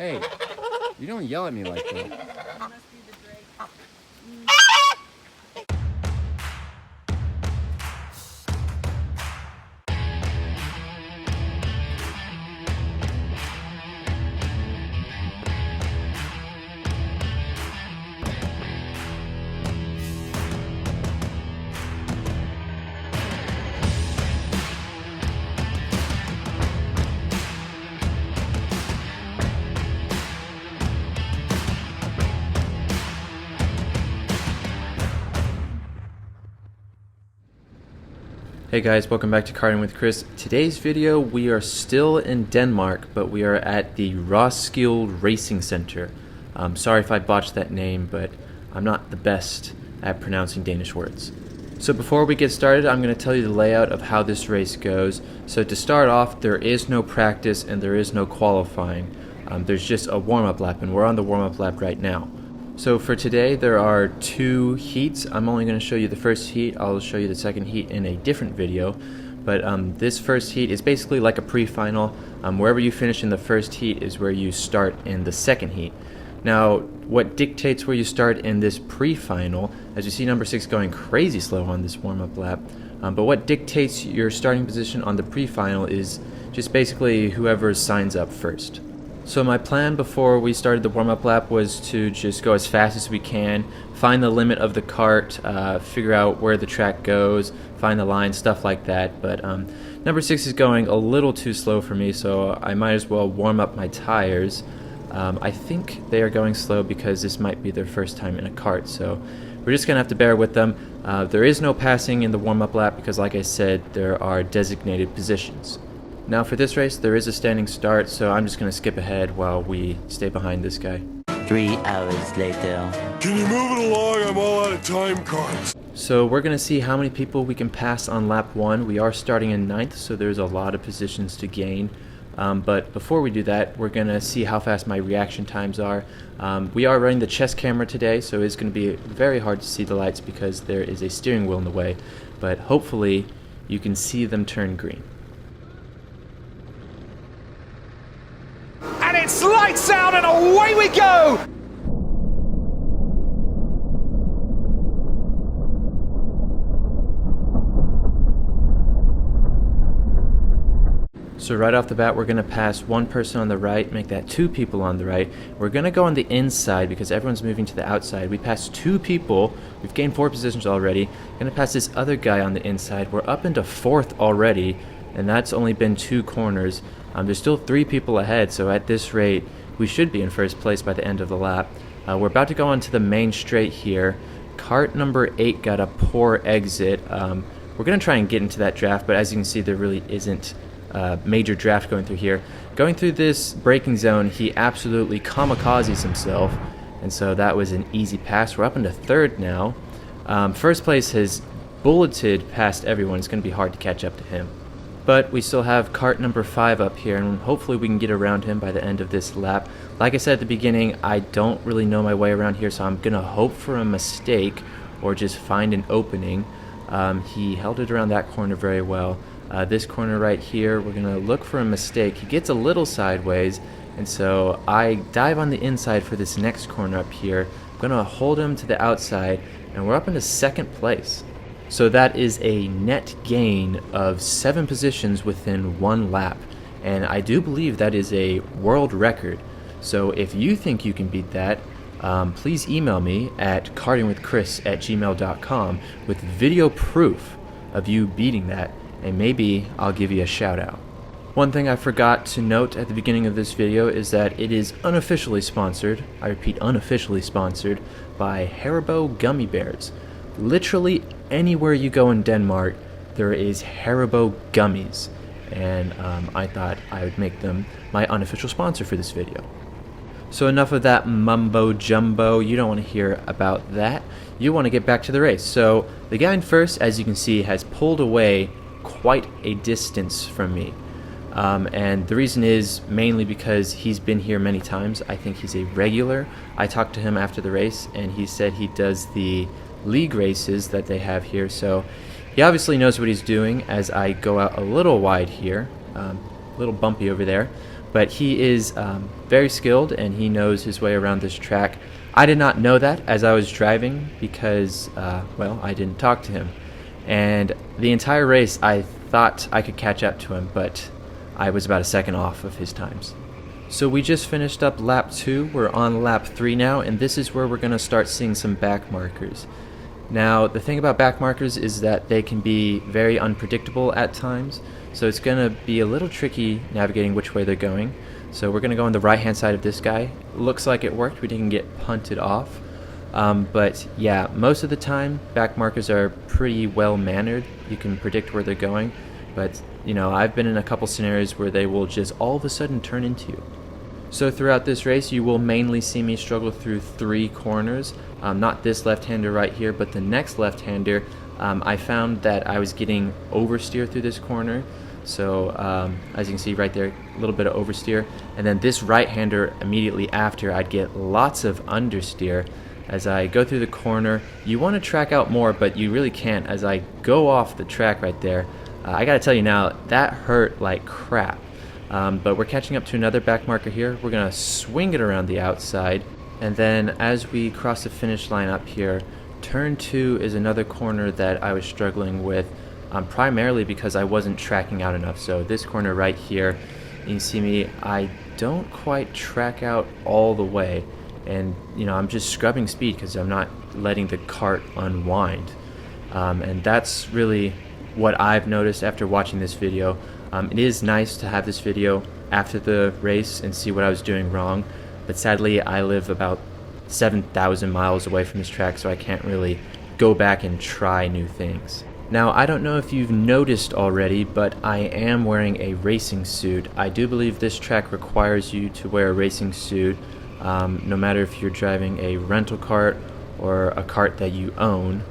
Hey, you don't yell at me like that. Hey guys, welcome back to Karting with Chris. Today's video, we are still in Denmark, but we are at the Roskilde Racing Center. Sorry if I botched that name, but I'm not the best at pronouncing Danish words. So before we get started, I'm going to tell you the layout of how this race goes. So to start off, there is no practice and there is no qualifying. There's just a warm-up lap, and we're on the warm-up lap right now. So for today, there are two heats. I'm only going to show you the first heat. I'll show you the second heat in a different video. But this first heat is basically like a pre-final. Wherever you finish in the first heat is where you start in the second heat. Now, what dictates where you start in this pre-final, as you see number 6 going crazy slow on this warm-up lap, but what dictates your starting position on the pre-final is just basically whoever signs up first. So my plan before we started the warm-up lap was to just go as fast as we can, find the limit of the cart, figure out where the track goes, find the line, stuff like that. But number 6 is going a little too slow for me, so I might as well warm up my tires. I think they are going slow because this might be their first time in a kart, so we're just going to have to bear with them. There is no passing in the warm-up lap because, like I said, there are designated positions. Now for this race, there is a standing start, so I'm just going to skip ahead while we stay behind this guy. 3 hours later. Can you move it along? I'm all out of time, Karts. So we're going to see how many people we can pass on lap 1. We are starting in 9th, so there's a lot of positions to gain. But before we do that, we're going to see how fast my reaction times are. We are running the chest camera today, so it's going to be very hard to see the lights because there is a steering wheel in the way. But hopefully you can see them turn green. And it's lights out and away we go! So right off the bat, we're going to pass one person on the right, make that 2 people on the right. We're going to go on the inside because everyone's moving to the outside. We passed 2 people. We've gained 4 positions already. Going to pass this other guy on the inside. We're up into 4th already, and that's only been 2 corners. There's still 3 people ahead, so at this rate, we should be in first place by the end of the lap. We're about to go onto the main straight here. Kart number 8 got a poor exit. We're going to try and get into that draft, but as you can see, there really isn't major draft going through here. Going through this braking zone, he absolutely kamikazes himself, and so that was an easy pass. We're up into 3rd now. First place has bulleted past everyone. It's going to be hard to catch up to him. But we still have kart number 5 up here, and hopefully we can get around him by the end of this lap. Like I said at the beginning, I don't really know my way around here, so I'm going to hope for a mistake or just find an opening. He held it around that corner very well. This corner right here, we're going to look for a mistake. He gets a little sideways, and so I dive on the inside for this next corner up here. I'm going to hold him to the outside, and we're up into 2nd place. So that is a net gain of 7 positions within 1 lap, and I do believe that is a world record. So if you think you can beat that, please email me at kartingwithchris@gmail.com with video proof of you beating that, and maybe I'll give you a shout out. One thing I forgot to note at the beginning of this video is that it is unofficially sponsored, I repeat unofficially sponsored, by Haribo Gummy Bears. Literally anywhere you go in Denmark, there is Haribo gummies, and I thought I would make them my unofficial sponsor for this video. So enough of that mumbo jumbo. You don't want to hear about that. You want to get back to the race. So the guy in first, as you can see, has pulled away quite a distance from me. And the reason is mainly because he's been here many times. I think he's a regular. I talked to him after the race, and he said he does the league races that they have here, so he obviously knows what he's doing. As I go out a little wide here, a little bumpy over there, but he is very skilled and he knows his way around this track. I did not know that as I was driving because, well, I didn't talk to him. And the entire race, I thought I could catch up to him, but I was about a second off of his times. So we just finished up lap 2. We're on lap 3 now, and this is where we're going to start seeing some back markers. Now, the thing about back markers is that they can be very unpredictable at times, so it's going to be a little tricky navigating which way they're going. So we're going to go on the right-hand side of this guy. Looks like it worked. We didn't get punted off. But yeah, most of the time, back markers are pretty well-mannered. You can predict where they're going, but you know, I've been in a couple scenarios where they will just all of a sudden turn into you. So throughout this race, you will mainly see me struggle through 3 corners. Not this left-hander right here, but the next left-hander. I found that I was getting oversteer through this corner. So as you can see right there, a little bit of oversteer. And then this right-hander immediately after, I'd get lots of understeer. As I go through the corner, you want to track out more, but you really can't. As I go off the track right there, I gotta tell you now, that hurt like crap. But we're catching up to another back marker here. We're gonna swing it around the outside, and then as we cross the finish line up here, turn 2 is another corner that I was struggling with, primarily because I wasn't tracking out enough. So this corner right here, you can see me, I don't quite track out all the way, and you know, I'm just scrubbing speed because I'm not letting the cart unwind. And that's really what I've noticed after watching this video. It is nice to have this video after the race and see what I was doing wrong, but sadly I live about 7,000 miles away from this track, so I can't really go back and try new things. Now, I don't know if you've noticed already, but I am wearing a racing suit. I do believe this track requires you to wear a racing suit, no matter if you're driving a rental cart or a cart that you own.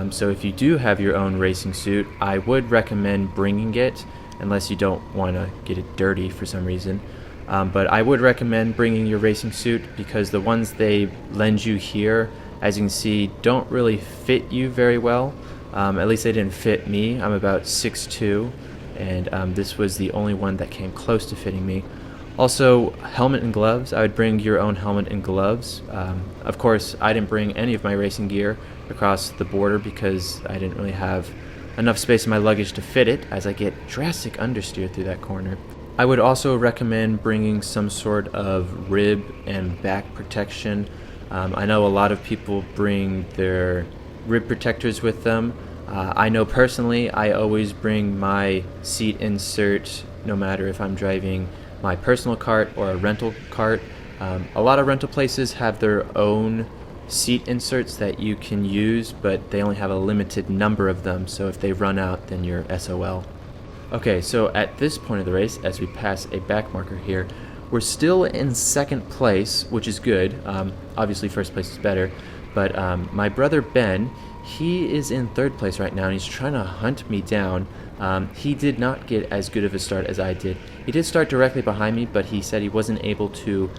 So if you do have your own racing suit, I would recommend bringing it, unless you don't want to get it dirty for some reason. But I would recommend bringing your racing suit because the ones they lend you here, as you can see, don't really fit you very well. At least they didn't fit me. I'm about 6'2", and this was the only one that came close to fitting me. Also, helmet and gloves. I would bring your own helmet and gloves. Of course, I didn't bring any of my racing gear across the border because I didn't really have enough space in my luggage to fit it, as I get drastic understeer through that corner. I would also recommend bringing some sort of rib and back protection. I know a lot of people bring their rib protectors with them. I know personally I always bring my seat insert no matter if I'm driving my personal cart or a rental cart. A lot of rental places have their own seat inserts that you can use, but they only have a limited number of them, so if they run out, then you're SOL. Okay, so at this point of the race, as we pass a back marker here, we're still in second place, which is good. Obviously first place is better, but my brother Ben, he is in third place right now, and he's trying to hunt me down. He did not get as good of a start as I did. He did start directly behind me, but he said he wasn't able to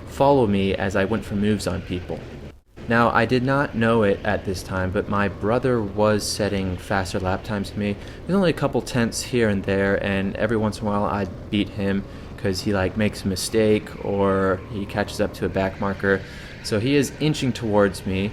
follow me as I went for moves on people. Now, I did not know it at this time, but my brother was setting faster lap times to me. There's only a couple tenths here and there, and every once in a while I'd beat him because he makes a mistake or he catches up to a back marker. So he is inching towards me,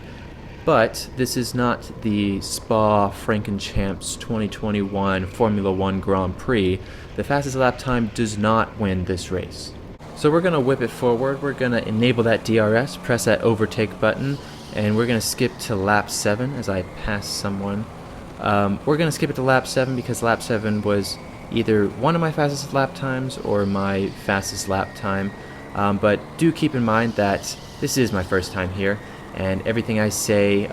but this is not the Spa-Francorchamps 2021 Formula 1 Grand Prix. The fastest lap time does not win this race. So we're going to whip it forward, we're going to enable that DRS, press that overtake button, and we're going to skip to lap 7 as I pass someone. We're going to skip it to lap 7 because lap 7 was either one of my fastest lap times or my fastest lap time. But do keep in mind that this is my first time here, and everything I say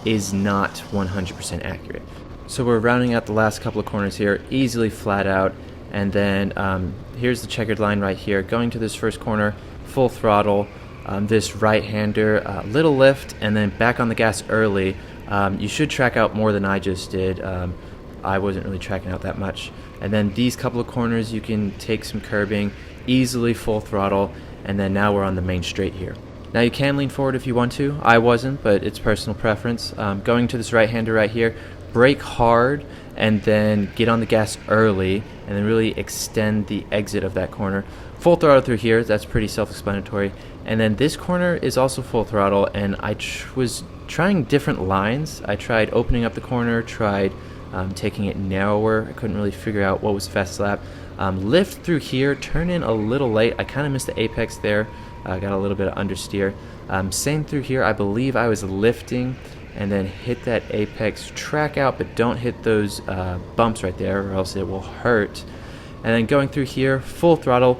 is not 100% accurate. So we're rounding out the last couple of corners here, easily flat out. And then here's the checkered line right here. Going to this first corner, full throttle, this right-hander, little lift, and then back on the gas early. You should track out more than I just did. I wasn't really tracking out that much. And then these couple of corners, you can take some curbing, easily full throttle, and then now we're on the main straight here. Now you can lean forward if you want to. I wasn't, but it's personal preference. Going to this right-hander right here, brake hard, and then get on the gas early, and then really extend the exit of that corner. Full throttle through here, that's pretty self-explanatory. And then this corner is also full throttle, and I was trying different lines. I tried opening up the corner, tried taking it narrower. I couldn't really figure out what was the fastest lap. Lift through here, turn in a little late. I kind of missed the apex there. Got a little bit of understeer. Same through here. I believe I was lifting and then hit that apex, track out, but don't hit those bumps right there or else it will hurt. And then going through here, full throttle.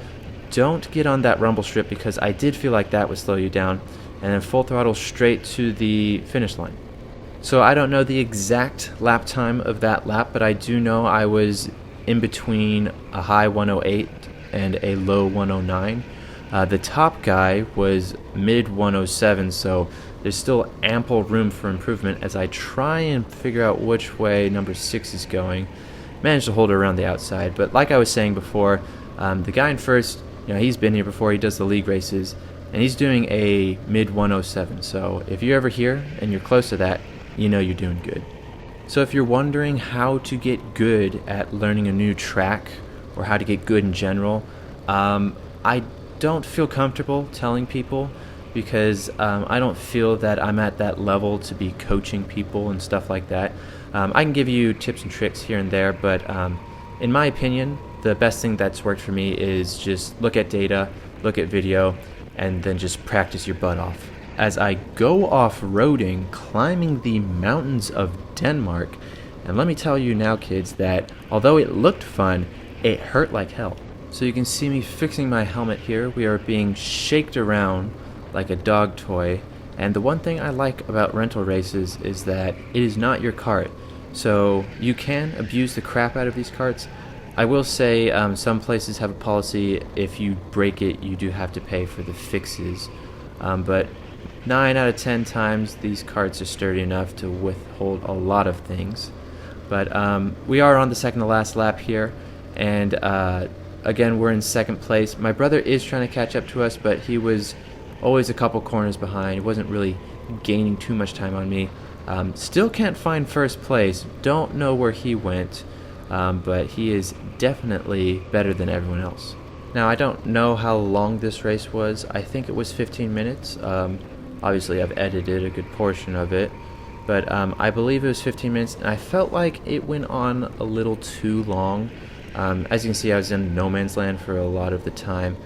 Don't get on that rumble strip because I did feel like that would slow you down. And then full throttle straight to the finish line. So I don't know the exact lap time of that lap, but I do know I was in between a high 108 and a low 109. The top guy was mid 107, so there's still ample room for improvement as I try and figure out which way number 6 is going. Managed to hold it around the outside, but like I was saying before, the guy in first, he's been here before, he does the league races, and he's doing a mid 107, so if you're ever here and you're close to that, you're doing good. So if you're wondering how to get good at learning a new track or how to get good in general, I don't feel comfortable telling people because I don't feel that I'm at that level to be coaching people and stuff like that. I can give you tips and tricks here and there, but in my opinion, the best thing that's worked for me is just look at data, look at video, and then just practice your butt off. As I go off-roading, climbing the mountains of Denmark, and let me tell you now, kids, that although it looked fun, it hurt like hell. So you can see me fixing my helmet here. We are being shaked around like a dog toy, and the one thing I like about rental races is that it is not your cart, so you can abuse the crap out of these carts. I will say some places have a policy, if you break it, you do have to pay for the fixes, but 9 out of 10 times these carts are sturdy enough to withhold a lot of things. But we are on the second to last lap here, and again, we're in second place. My brother is trying to catch up to us, but he was always a couple corners behind. He wasn't really gaining too much time on me. Still can't find first place. Don't know where he went, but he is definitely better than everyone else. Now, I don't know how long this race was. I think it was 15 minutes. Obviously, I've edited a good portion of it, but I believe it was 15 minutes, and I felt like it went on a little too long. As you can see, I was in no man's land for a lot of the time,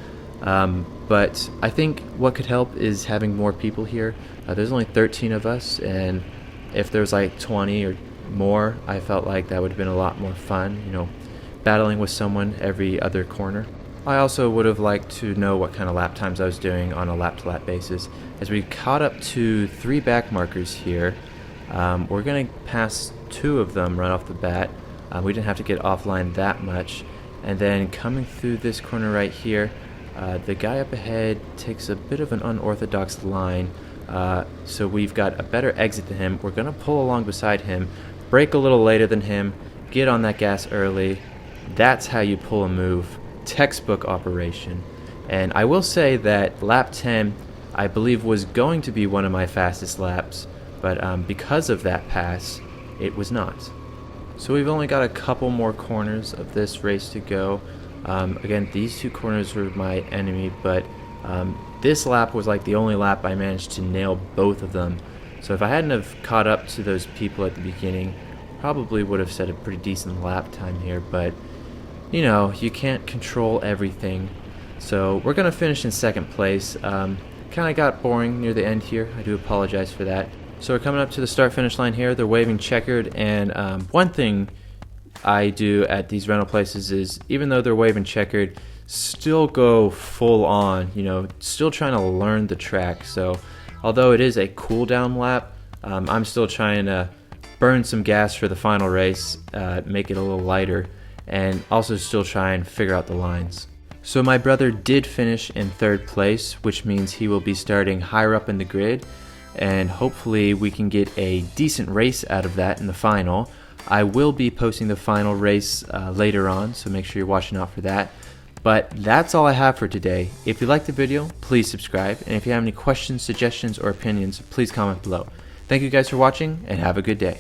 but I think what could help is having more people here. There's only 13 of us, and if there was like 20 or more, I felt like that would have been a lot more fun, battling with someone every other corner. I also would have liked to know what kind of lap times I was doing on a lap-to-lap basis. As we caught up to 3 back markers here, we're going to pass 2 of them right off the bat. We didn't have to get offline that much. And then coming through this corner right here, the guy up ahead takes a bit of an unorthodox line, so we've got a better exit than him. We're going to pull along beside him, brake a little later than him, get on that gas early. That's how you pull a move. Textbook operation. And I will say that lap 10 I believe was going to be one of my fastest laps, but because of that pass it was not. So we've only got a couple more corners of this race to go. Again, these 2 corners were my enemy, but this lap was like the only lap I managed to nail both of them. So if I hadn't have caught up to those people at the beginning, probably would have set a pretty decent lap time here, but you can't control everything. So we're going to finish in second place. Kind of got boring near the end here. I do apologize for that. So we're coming up to the start-finish line here. They're waving checkered, and one thing I do at these rental places is, even though they're waving checkered, still go full on, still trying to learn the track. So although it is a cool-down lap, I'm still trying to burn some gas for the final race, make it a little lighter, and also still try and figure out the lines. So my brother did finish in 3rd place, which means he will be starting higher up in the grid, and hopefully we can get a decent race out of that in the final. I will be posting the final race later on, so make sure you're watching out for that. But that's all I have for today. If you liked the video, please subscribe, and if you have any questions, suggestions, or opinions, please comment below. Thank you guys for watching, and have a good day.